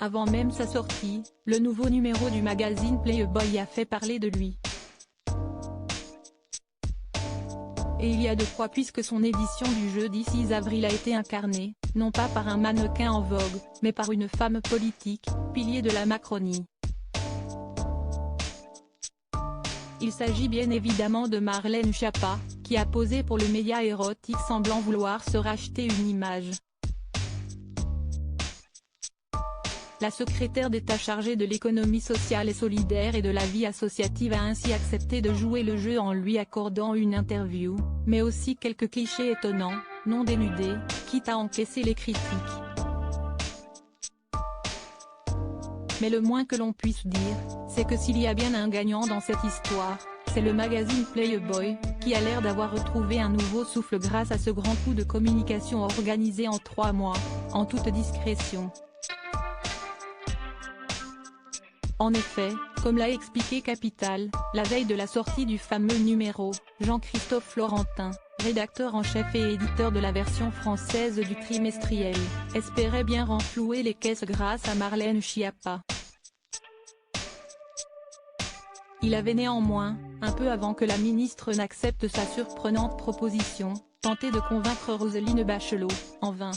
Avant même sa sortie, le nouveau numéro du magazine Playboy a fait parler de lui. Et il y a de quoi puisque son édition du jeudi 6 avril a été incarnée, non pas par un mannequin en vogue, mais par une femme politique, pilier de la Macronie. Il s'agit bien évidemment de Marlène Schiappa, qui a posé pour le média érotique semblant vouloir se racheter une image. La secrétaire d'État chargée de l'économie sociale et solidaire et de la vie associative a ainsi accepté de jouer le jeu en lui accordant une interview, mais aussi quelques clichés étonnants, non dénudés, quitte à encaisser les critiques. Mais le moins que l'on puisse dire, c'est que s'il y a bien un gagnant dans cette histoire, c'est le magazine Playboy, qui a l'air d'avoir retrouvé un nouveau souffle grâce à ce grand coup de communication organisé en 3 mois, en toute discrétion. En effet, comme l'a expliqué Capital, la veille de la sortie du fameux numéro, Jean-Christophe Florentin, rédacteur en chef et éditeur de la version française du trimestriel, espérait bien renflouer les caisses grâce à Marlène Schiappa. Il avait néanmoins, un peu avant que la ministre n'accepte sa surprenante proposition, tenté de convaincre Roselyne Bachelot, en vain.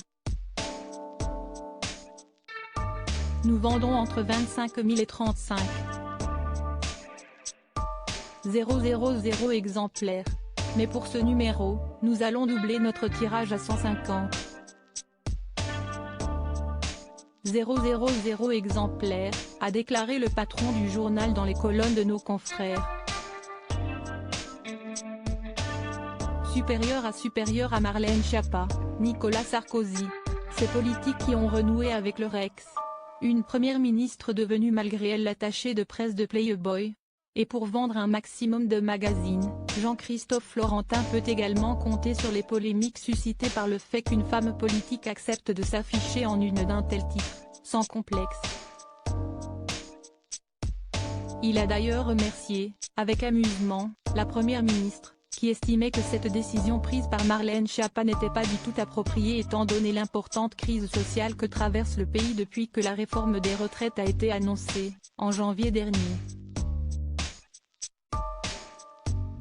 Nous vendons entre 25 000 et 35 000 exemplaires. Mais pour ce numéro, nous allons doubler notre tirage à 150 000 exemplaires, a déclaré le patron du journal dans les colonnes de Nos Confrères. Supérieur à Marlène Schiappa, Nicolas Sarkozy. Ces politiques qui ont renoué avec leur ex. Une première ministre devenue malgré elle l'attachée de presse de Playboy. Et pour vendre un maximum de magazines, Jean-Christophe Florentin peut également compter sur les polémiques suscitées par le fait qu'une femme politique accepte de s'afficher en une d'un tel titre, sans complexe. Il a d'ailleurs remercié, avec amusement, la première ministre, qui estimait que cette décision prise par Marlène Schiappa n'était pas du tout appropriée étant donné l'importante crise sociale que traverse le pays depuis que la réforme des retraites a été annoncée, en janvier dernier.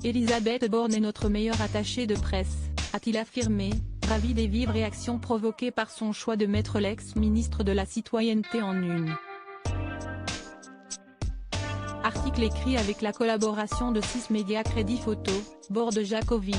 Elisabeth Borne est notre meilleure attachée de presse, a-t-il affirmé, ravi des vives réactions provoquées par son choix de mettre l'ex-ministre de la Citoyenneté en une. Article écrit avec la collaboration de 6 médias Crédit Photo, Borde Jacovide.